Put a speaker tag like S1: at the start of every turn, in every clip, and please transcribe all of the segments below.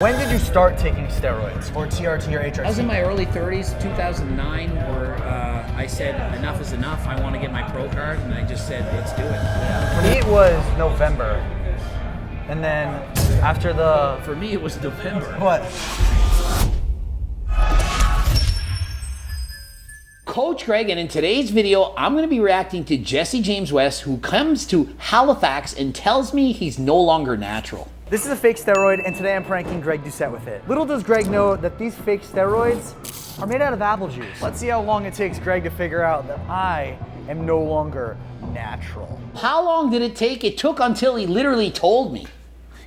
S1: When did you start taking steroids or TRT or HRT?
S2: I was in my early 30s, 2009, where I said enough is enough. I want to get my pro card, and I just said, let's do it.
S1: Yeah. For me, it was November. And then after the...
S2: For me, it was November.
S1: What?
S2: Coach Greg, and in today's video, I'm going to be reacting to Jesse James West, who comes to Halifax and tells me he's no longer natural.
S1: This is a fake steroid, and today I'm pranking Greg Doucette with it. Little does Greg know that these fake steroids are made out of apple juice. Let's see how long it takes Greg to figure out that I am no longer natural.
S2: How long did it take? It took until he literally told me.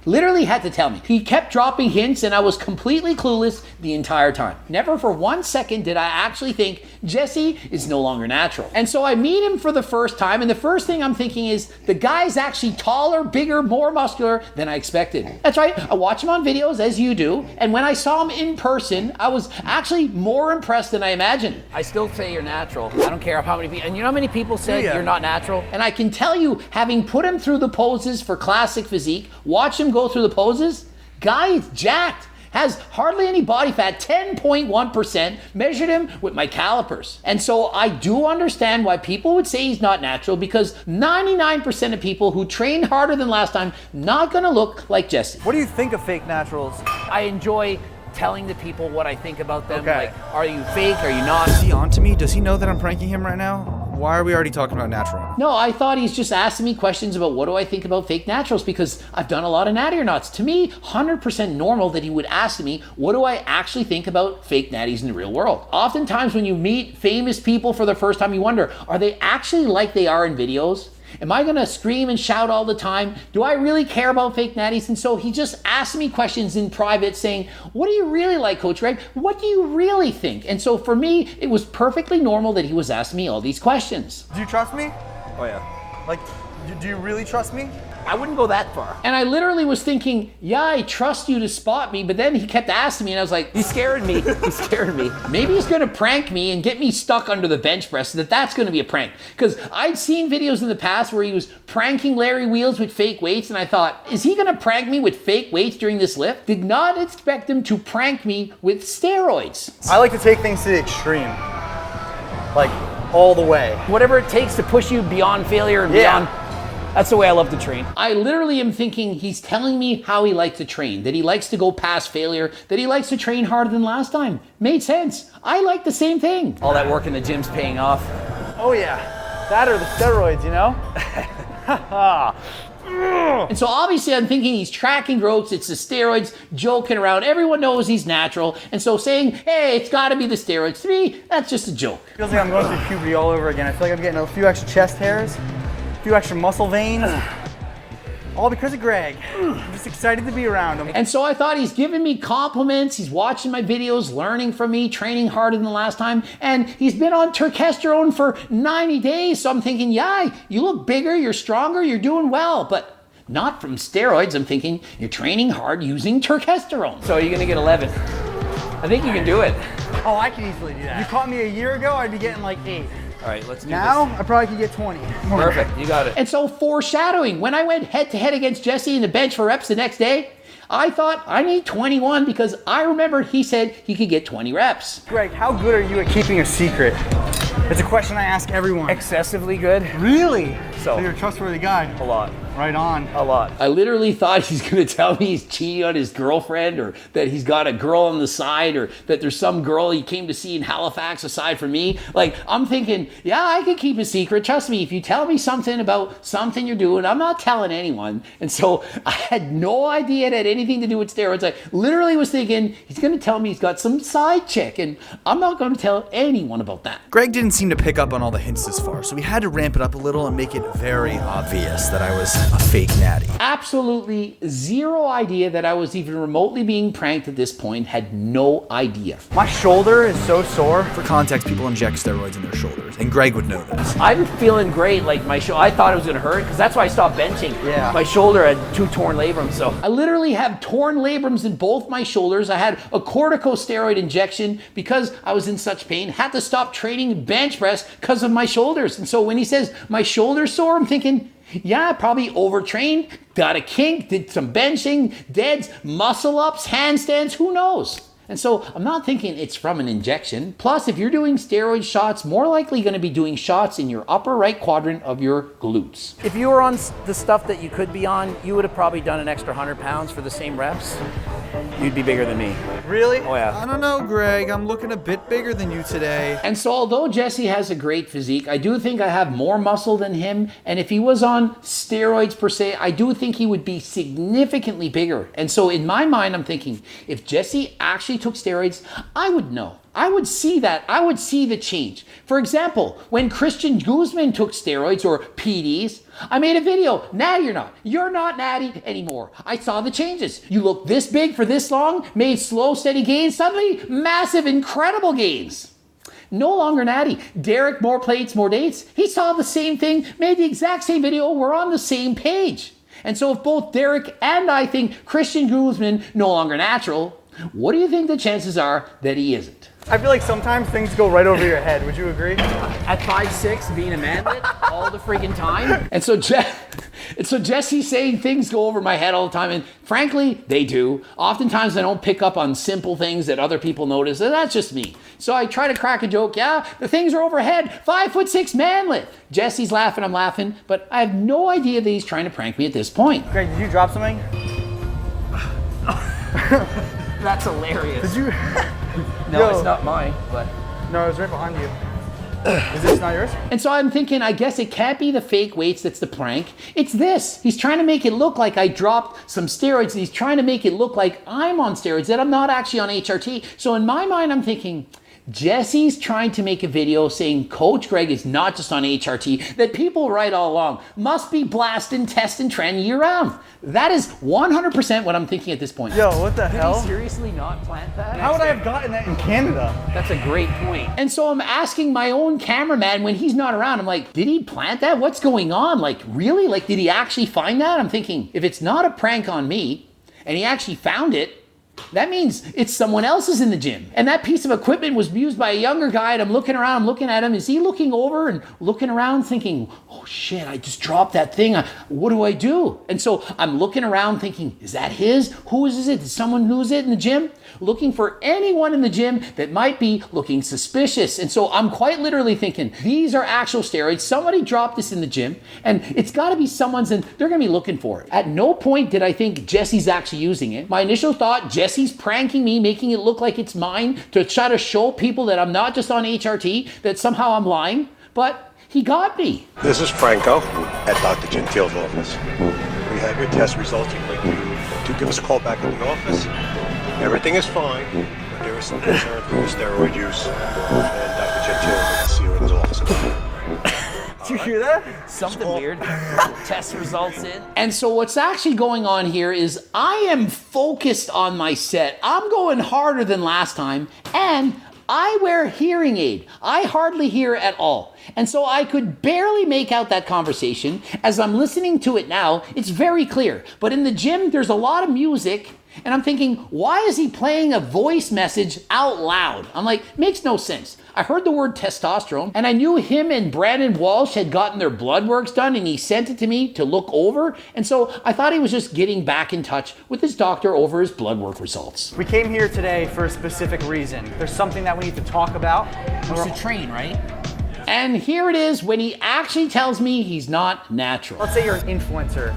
S2: Literally had to tell me. He kept dropping hints and I was completely clueless the entire time. Never for 1 second did I actually think Jesse is no longer natural. And so I meet him for the first time, and the first thing I'm thinking is the guy's actually taller, bigger, more muscular than I expected. That's right, I watch him on videos as you do, and when I saw him in person, I was actually more impressed than I imagined. I still say you're natural. I don't care how many people, and you know how many people say you're not natural? And I can tell you, having put him through the poses for classic physique, watch him go through the poses, guy is jacked, has hardly any body fat, 10.1%, measured him with my calipers. And so I do understand why people would say he's not natural, because 99% of people who train harder than last time not gonna look like Jesse.
S1: What do you think of fake naturals?
S2: I enjoy telling the people what I think about them. Like, are you fake, are you not?
S3: Is he on to me? Does he know that I'm pranking him right now? Why are we already talking about natural?
S2: No, I thought he's just asking me questions about what do I think about fake naturals, because I've done a lot of natty or nots. To me, 100% normal that he would ask me, what do I actually think about fake natties in the real world? Oftentimes when you meet famous people for the first time, you wonder, are they actually like they are in videos? Am I gonna scream and shout all the time? Do I really care about fake natties? And so he just asked me questions in private saying, what do you really like, Coach Greg? What do you really think? And so for me, it was perfectly normal that he was asking me all these questions.
S1: Do you trust me?
S3: Oh yeah.
S1: Like, do you really trust me?
S2: I wouldn't go that far. And I literally was thinking, yeah, I trust you to spot me, but then he kept asking me and I was like, he's scaring me, he's scaring me. Maybe he's gonna prank me and get me stuck under the bench press, so that's gonna be a prank. Because I'd seen videos in the past where he was pranking Larry Wheels with fake weights, and I thought, is he gonna prank me with fake weights during this lift? Did not expect him to prank me with steroids.
S1: I like to take things to the extreme. Like, all the way.
S2: Whatever it takes to push you beyond failure and beyond. That's the way I love to train. I literally am thinking he's telling me how he likes to train, that he likes to go past failure, that he likes to train harder than last time. Made sense. I like the same thing. All that work in the gym's paying off.
S1: Oh yeah, that or the steroids, you know?
S2: And so obviously I'm thinking he's tracking growth, it's the steroids, joking around. Everyone knows he's natural. And so saying, hey, it's gotta be the steroids, to me, that's just a joke.
S1: Feels like I'm going through puberty all over again. I feel like I'm getting a few extra chest hairs, a few extra muscle veins, all because of Greg. I'm just excited to be around him.
S2: And so I thought he's giving me compliments, he's watching my videos, learning from me, training harder than the last time, and he's been on testosterone for 90 days, so I'm thinking, yeah, you look bigger, you're stronger, you're doing well, but not from steroids. I'm thinking, you're training hard using testosterone. So you're gonna get 11. I think you can do it.
S1: Oh, I can easily do that. If you caught me a year ago, I'd be getting like 8.
S2: All right, let's do
S1: now,
S2: this.
S1: I probably could get 20.
S2: Perfect, you got it. And so foreshadowing, when I went head to head against Jesse in the bench for reps the next day, I thought I need 21 because I remembered he said he could get 20 reps.
S1: Greg, how good are you at keeping a secret? It's a question I ask everyone.
S2: Excessively good.
S1: Really?
S2: So
S1: you're a trustworthy guy.
S2: A lot.
S1: Right on.
S2: A lot. I literally thought he's gonna tell me he's cheating on his girlfriend, or that he's got a girl on the side, or that there's some girl he came to see in Halifax aside from me. Like, I'm thinking, yeah, I can keep a secret. Trust me, if you tell me something about something you're doing, I'm not telling anyone. And so I had no idea it had anything to do with steroids. I literally was thinking, he's gonna tell me he's got some side chick, and I'm not gonna tell anyone about that.
S3: Greg didn't seem to pick up on all the hints this far, so we had to ramp it up a little and make it very obvious that I was a fake natty.
S2: Absolutely zero idea that I was even remotely being pranked at this point. Had no idea.
S1: My shoulder is so sore.
S3: For context, people inject steroids in their shoulders, and Greg would know this.
S2: I'm feeling great. Like my I thought it was gonna hurt, because that's why I stopped benching.
S1: Yeah.
S2: My shoulder had 2 torn labrums, so I literally have torn labrums in both my shoulders. I had a corticosteroid injection because I was in such pain. Had to stop training bench press because of my shoulders. And so when he says my shoulder's sore, I'm thinking, Yeah, probably overtrained, got a kink, did some benching, deads, muscle ups, handstands, who knows? And so I'm not thinking it's from an injection. Plus, if you're doing steroid shots, more likely going to be doing shots in your upper right quadrant of your glutes.
S4: If you were on the stuff that you could be on, you would have probably done an extra 100 pounds for the same reps. You'd be bigger than me.
S1: Really?
S4: Oh yeah.
S3: I don't know, Greg. I'm looking a bit bigger than you today.
S2: And so although Jesse has a great physique, I do think I have more muscle than him. And if he was on steroids per se, I do think he would be significantly bigger. And so in my mind, I'm thinking, if Jesse actually took steroids, I would know. I would see that. I would see the change. For example, when Christian Guzman took steroids or PDs, I made a video. Natty or not, you're not natty anymore. I saw the changes. You look this big for this long, made slow, steady gains, suddenly massive, incredible gains. No longer natty. Derek, more plates, more dates. He saw the same thing, made the exact same video. We're on the same page. And so if both Derek and I think Christian Guzman no longer natural, what do you think the chances are that he isn't?
S1: I feel like sometimes things go right over your head. Would you agree?
S2: At 5'6", being a manlet all the freaking time. And so Jesse's saying things go over my head all the time, and frankly, they do. Oftentimes I don't pick up on simple things that other people notice, and that's just me. So I try to crack a joke. Yeah, the things are overhead. 5'6" manlet. Jesse's laughing, I'm laughing, but I have no idea that he's trying to prank me at this point.
S1: Greg, did you drop something?
S4: That's hilarious.
S1: Did you?
S4: No, it's not mine, but.
S1: No, it was right behind you. Is this not yours?
S2: And so I'm thinking, I guess it can't be the fake weights that's the prank. It's this. He's trying to make it look like I dropped some steroids. And he's trying to make it look like I'm on steroids, that I'm not actually on HRT. So in my mind, I'm thinking, Jesse's trying to make a video saying Coach Greg is not just on HRT, that people right all along must be blasting, testing, trend year round. That is 100% what I'm thinking at this point.
S1: Yo, what the
S4: Did
S1: hell?
S4: he seriously not plant that?
S1: How would I have gotten that in Canada?
S4: That's a great point.
S2: And so I'm asking my own cameraman when he's not around, I'm like, did he plant that? What's going on? Like, really? Like, did he actually find that? I'm thinking, if it's not a prank on me and he actually found it, that means it's someone else's in the gym. And that piece of equipment was used by a younger guy, and I'm looking around, I'm looking at him. Is he looking over and looking around thinking, oh shit, I just dropped that thing. What do I do? And so I'm looking around thinking, is that his? Whose is it? Is someone lose it in the gym? Looking for anyone in the gym that might be looking suspicious. And so I'm quite literally thinking, these are actual steroids. Somebody dropped this in the gym, and it's got to be someone's, and they're going to be looking for it. At no point did I think Jesse's actually using it. My initial thought, Jesse's pranking me, making it look like it's mine to try to show people that I'm not just on HRT, that somehow I'm lying. But he got me.
S5: This is Franco at Dr. Gentile's office. We have your test results. We'd like you to give us a call back in the office. Everything is fine, but there is some concern for your steroid use. And Dr. Gentile will see you in his office about it.
S1: Did you hear that?
S4: Something weird. Test results in.
S2: And so what's actually going on here is I am focused on my set. I'm going harder than last time, and I wear hearing aid. I hardly hear at all. And so I could barely make out that conversation. As I'm listening to it now, it's very clear. But in the gym, there's a lot of music, and I'm thinking, why is he playing a voice message out loud? I'm like, makes no sense. I heard the word testosterone, and I knew him and Brandon Walsh had gotten their blood works done, and he sent it to me to look over. And so I thought he was just getting back in touch with his doctor over his blood work results.
S1: We came here today for a specific reason. There's something that we need to talk about.
S4: It's to train, right?
S2: And here it is when he actually tells me he's not natural.
S1: Let's say you're an influencer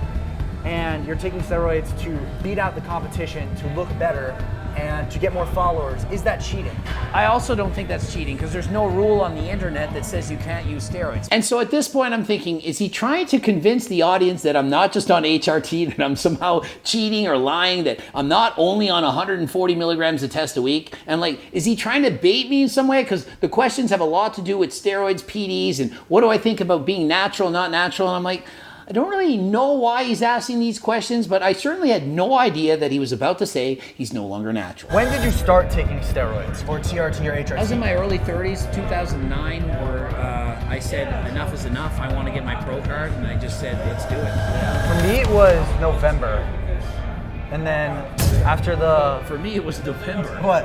S1: and you're taking steroids to beat out the competition, to look better, and to get more followers. Is that cheating?
S4: I also don't think that's cheating because there's no rule on the internet that says you can't use steroids.
S2: And so at this point, I'm thinking, is he trying to convince the audience that I'm not just on HRT, that I'm somehow cheating or lying, that I'm not only on 140 milligrams of test a week? And like, is he trying to bait me in some way? Because the questions have a lot to do with steroids, PDs, and what do I think about being natural, not natural? And I'm like, I don't really know why he's asking these questions, but I certainly had no idea that he was about to say he's no longer natural.
S1: When did you start taking steroids, or TRT or HRT?
S4: I was in my early 30s, 2009, where I said enough is enough. I want to get my pro card, and I just said, let's do it.
S1: For me, it was November. And then after the...
S4: For me, it was November.
S1: What?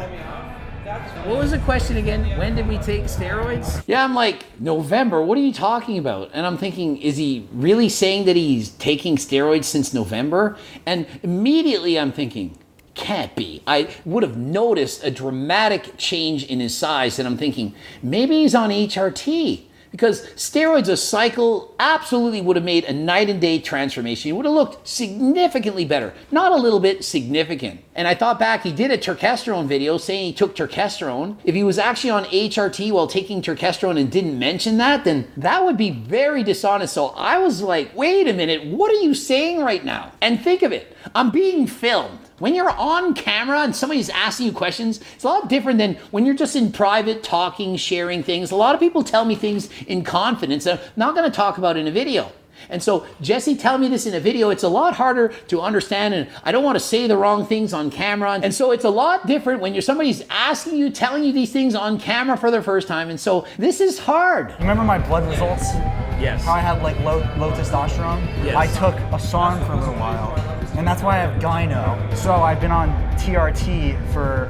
S4: What was the question again? When did we take steroids?
S2: Yeah, I'm like, November, what are you talking about? And I'm thinking, is he really saying that he's taking steroids since November? And immediately I'm thinking, can't be. I would have noticed a dramatic change in his size, and I'm thinking, maybe he's on HRT. Because steroids, a cycle, absolutely would have made a night and day transformation. He would have looked significantly better. Not a little bit, significant. And I thought back, he did a testosterone video saying he took testosterone. If he was actually on HRT while taking testosterone and didn't mention that, then that would be very dishonest. So I was like, wait a minute, what are you saying right now? And think of it, I'm being filmed. When you're on camera and somebody's asking you questions, it's a lot different than when you're just in private talking, sharing things. A lot of people tell me things in confidence that I'm not going to talk about in a video. And so Jesse telling me this in a video, it's a lot harder to understand, and I don't want to say the wrong things on camera. And so it's a lot different when somebody's asking you, telling you these things on camera for the first time. And so this is hard.
S1: Remember my blood results?
S4: Yes.
S1: How I had like low testosterone?
S4: Yes.
S1: I took a SARM for a little while, and that's why I have gyno. So I've been on TRT for,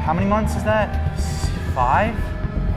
S1: how many months is that? 5?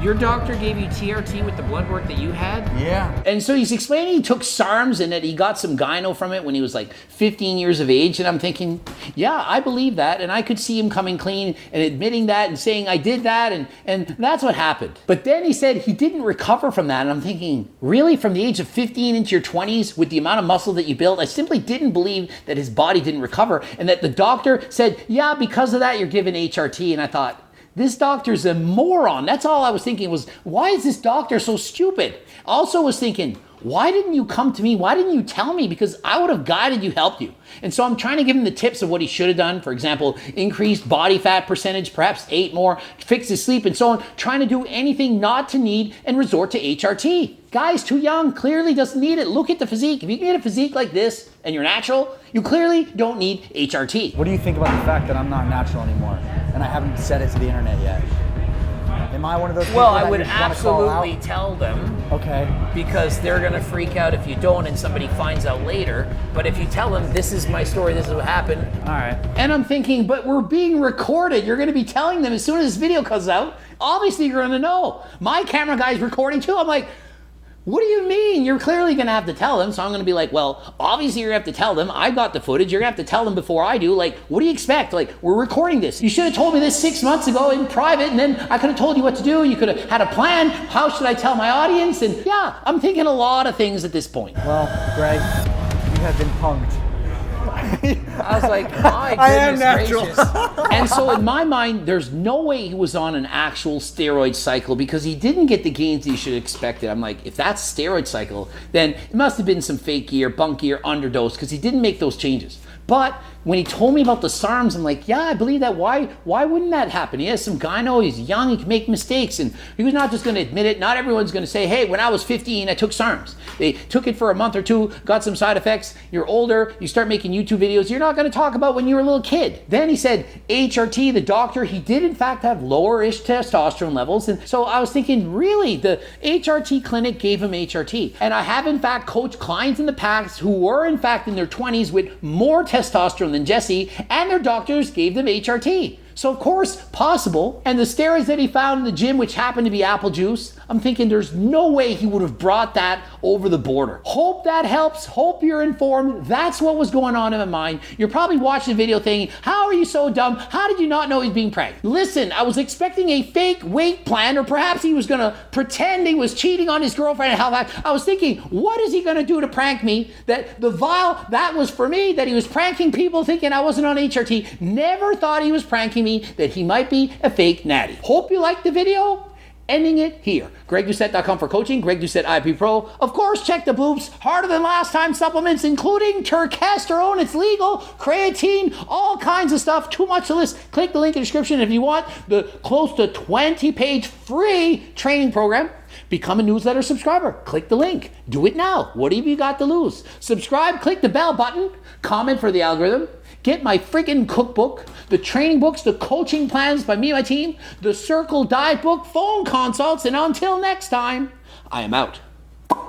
S4: Your doctor gave you TRT with the blood work that you had?
S1: Yeah.
S2: And so he's explaining he took SARMs and that he got some gyno from it when he was like 15 years of age. And I'm thinking, yeah, I believe that. And I could see him coming clean and admitting that and saying I did that. And that's what happened. But then he said he didn't recover from that. And I'm thinking, really? From the age of 15 into your 20s with the amount of muscle that you built? I simply didn't believe that his body didn't recover. And that the doctor said, yeah, because of that, you're given HRT. And I thought, this doctor's a moron. That's all I was thinking was, why is this doctor so stupid? Also was thinking, why didn't you come to me? Why didn't you tell me? Because I would have guided you, helped you. And so I'm trying to give him the tips of what he should have done. For example, increased body fat percentage, perhaps ate more, fix his sleep and so on. Trying to do anything not to need and resort to HRT. Guy's too young, clearly doesn't need it. Look at the physique. If you can get a physique like this and you're natural, you clearly don't need HRT.
S1: What do you think about the fact that I'm not natural anymore and I haven't said it to the internet yet? Am I one of those people
S4: Well,
S1: that
S4: I would
S1: you just wanna call out?
S4: absolutely tell them.
S1: Okay.
S4: Because they're going to freak out if you don't and somebody finds out later. But if you tell them, this is my story, this is what happened.
S1: All right.
S2: And I'm thinking, but we're being recorded. You're going to be telling them as soon as this video comes out. Obviously, you're going to know. My camera guy's recording too. I'm like, what do you mean? You're clearly going to have to tell them. So I'm going to be like, well, obviously you're going to have to tell them. I got the footage. You're going to have to tell them before I do. Like, what do you expect? Like, we're recording this. You should have told me this 6 months ago in private, and then I could have told you what to do. You could have had a plan. How should I tell my audience? And yeah, I'm thinking a lot of things at this point.
S1: Well, Greg, you have been punked.
S4: I was like, my goodness
S1: I am natural.
S4: gracious.
S2: And so in my mind, there's no way he was on an actual steroid cycle because he didn't get the gains he should have expected. I'm like, if that's steroid cycle, then it must have been some fake gear, bunk gear, underdose, because he didn't make those changes. But when he told me about the SARMs, I'm like, yeah, I believe that. Why wouldn't that happen? He has some gyno, he's young, he can make mistakes. And he was not just going to admit it. Not everyone's going to say, hey, when I was 15, I took SARMs. They took it for a month or two, got some side effects. You're older, you start making YouTube videos. You're not going to talk about when you were a little kid. Then he said, HRT, the doctor, he did in fact have lower-ish testosterone levels. And so I was thinking, really, the HRT clinic gave him HRT. And I have in fact coached clients in the past who were in fact in their 20s with more testosterone than Jesse, and their doctors gave them HRT. So of course, possible. And the steroids that he found in the gym, which happened to be apple juice, I'm thinking there's no way he would have brought that over the border. Hope that helps. Hope you're informed. That's what was going on in my mind. You're probably watching the video thinking, how are you so dumb? How did you not know he's being pranked? Listen, I was expecting a fake weight plan, or perhaps he was gonna pretend he was cheating on his girlfriend and how that. I was thinking, what is he gonna do to prank me? That the vial, that was for me, that he was pranking people thinking I wasn't on HRT. Never thought he was pranking me, that he might be a fake natty. Hope you liked the video. Ending it here. GregDoucette.com for coaching. Greg Doucette IP Pro. Of course, check the Bloops. Harder than last time supplements, including testosterone. It's legal. Creatine. All kinds of stuff. Too much to list. Click the link in the description if you want the close to 20-page free training program. Become a newsletter subscriber. Click the link. Do it now. What have you got to lose? Subscribe. Click the bell button. Comment for the algorithm. Get my freaking cookbook, the training books, the coaching plans by me and my team, the Circle Diet book, phone consults, and until next time, I am out.